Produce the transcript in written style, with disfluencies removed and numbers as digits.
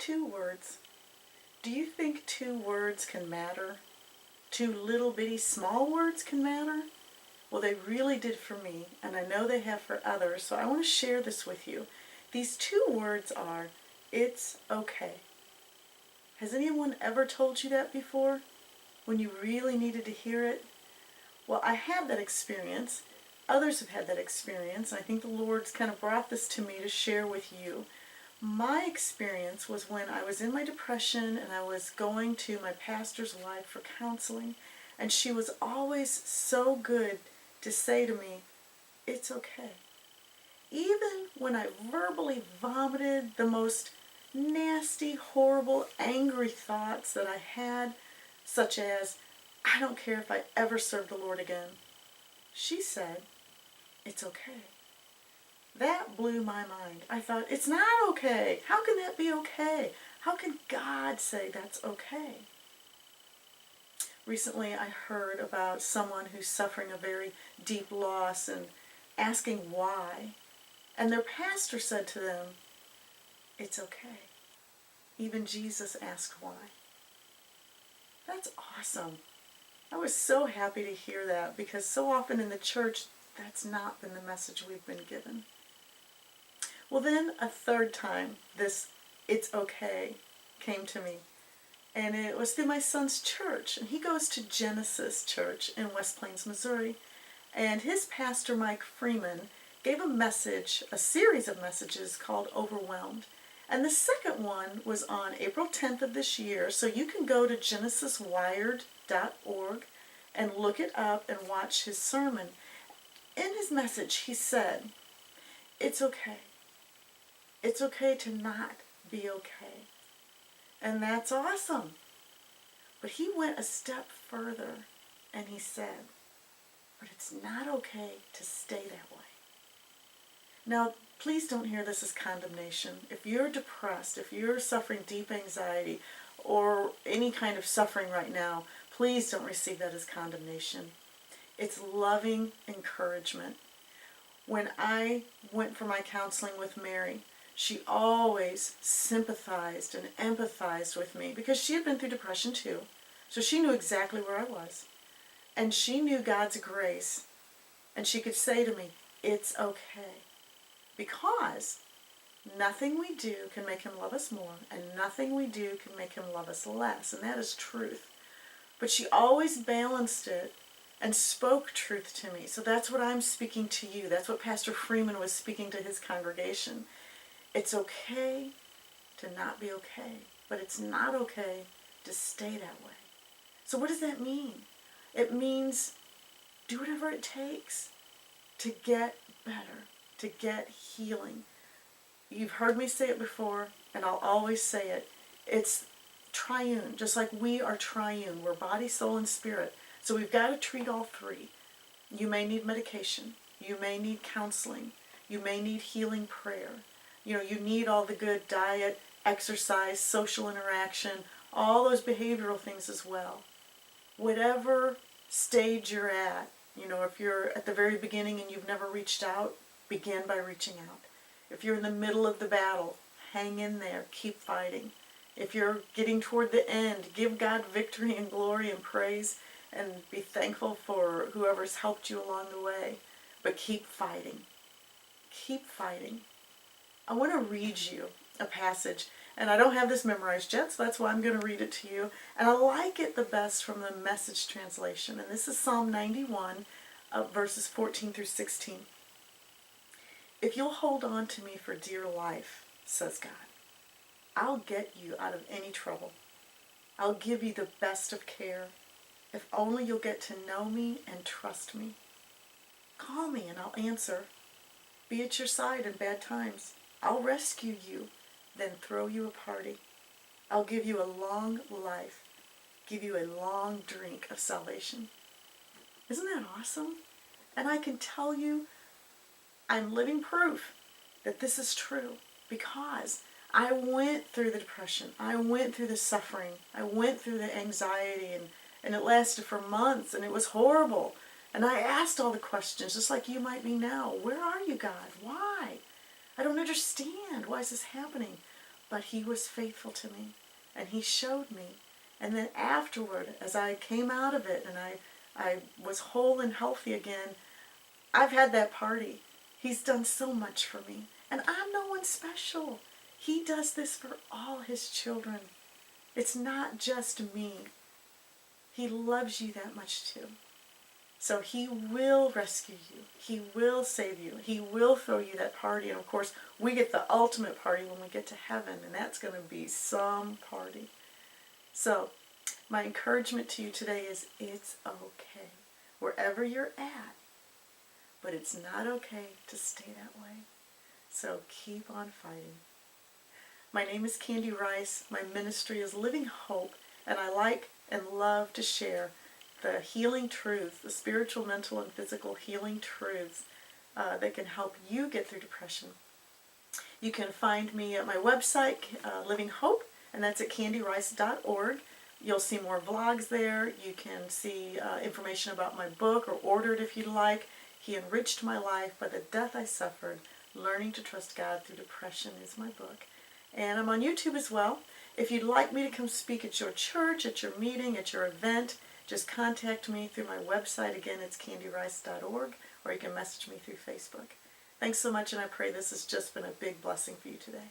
2 words. Do you think 2 words can matter? 2 little bitty small words can matter? Well, they really did for me, and I know they have for others, so I want to share this with you. These 2 words are, it's okay. Has anyone ever told you that before, when you really needed to hear it? Well, I had that experience. Others have had that experience. I think the Lord's kind of brought this to me to share with you. My experience was when I was in my depression and I was going to my pastor's wife for counseling, and she was always so good to say to me, it's okay. Even when I verbally vomited the most nasty, horrible, angry thoughts that I had, such as, I don't care if I ever serve the Lord again, she said, it's okay. That blew my mind. I thought, it's not okay. How can that be okay? How can God say that's okay? Recently I heard about someone who's suffering a very deep loss and asking why. And their pastor said to them, it's okay. Even Jesus asked why. That's awesome. I was so happy to hear that, because so often in the church, that's not been the message we've been given. Well, then a third time, this it's okay came to me. And it was through my son's church. And he goes to Genesis Church in West Plains, Missouri. And his pastor, Mike Freeman, gave a message, a series of messages called Overwhelmed. And the second one was on April 10th of this year. So you can go to genesiswired.org and look it up and watch his sermon. In his message, he said, it's okay. It's okay to not be okay. And that's awesome. But he went a step further and he said, but it's not okay to stay that way. Now, please don't hear this as condemnation. If you're depressed, if you're suffering deep anxiety or any kind of suffering right now, please don't receive that as condemnation. It's loving encouragement. When I went for my counseling with Mary, she always sympathized and empathized with me because she had been through depression too. So she knew exactly where I was. And she knew God's grace. And she could say to me, it's okay. Because nothing we do can make him love us more, and nothing we do can make him love us less. And that is truth. But she always balanced it and spoke truth to me. So that's what I'm speaking to you. That's what Pastor Freeman was speaking to his congregation. It's okay to not be okay, but it's not okay to stay that way. So what does that mean? It means do whatever it takes to get better, to get healing. You've heard me say it before, and I'll always say it. It's triune, just like we are triune. We're body, soul, and spirit. So we've got to treat all 3. You may need medication. You may need counseling. You may need healing prayer. You need all the good diet, exercise, social interaction, all those behavioral things as well. Whatever stage you're at, if you're at the very beginning and you've never reached out, begin by reaching out. If you're in the middle of the battle, hang in there, keep fighting. If you're getting toward the end, give God victory and glory and praise, and be thankful for whoever's helped you along the way. But keep fighting. Keep fighting. I want to read you a passage, and I don't have this memorized yet, so that's why I'm going to read it to you. And I like it the best from the Message translation. And this is Psalm 91, verses 14 through 16. If you'll hold on to me for dear life, says God, I'll get you out of any trouble. I'll give you the best of care. If only you'll get to know me and trust me. Call me and I'll answer. Be at your side in bad times. I'll rescue you, then throw you a party. I'll give you a long life, give you a long drink of salvation. Isn't that awesome? And I can tell you, I'm living proof that this is true, because I went through the depression. I went through the suffering. I went through the anxiety, and it lasted for months, and it was horrible. And I asked all the questions, just like you might be now. Where are you, God? Why? I don't understand. Why is this happening? But he was faithful to me, and he showed me. And then afterward, as I came out of it and I was whole and healthy again, I've had that party. He's done so much for me. And I'm no one special. He does this for all his children. It's not just me. He loves you that much too. So he will rescue you. He will save you. He will throw you that party. And of course, we get the ultimate party when we get to heaven. And that's going to be some party. So my encouragement to you today is it's okay. Wherever you're at. But it's not okay to stay that way. So keep on fighting. My name is Candy Rice. My ministry is Living Hope. And I like and love to share the healing truth, the spiritual, mental, and physical healing truths that can help you get through depression. You can find me at my website, Living Hope, and that's at candyrice.org. You'll see more vlogs there. You can see information about my book, or order it if you'd like. He enriched my life by the death I suffered. Learning to Trust God Through Depression is my book. And I'm on YouTube as well. If you'd like me to come speak at your church, at your meeting, at your event, just contact me through my website. Again, it's candyrice.org, or you can message me through Facebook. Thanks so much, and I pray this has just been a big blessing for you today.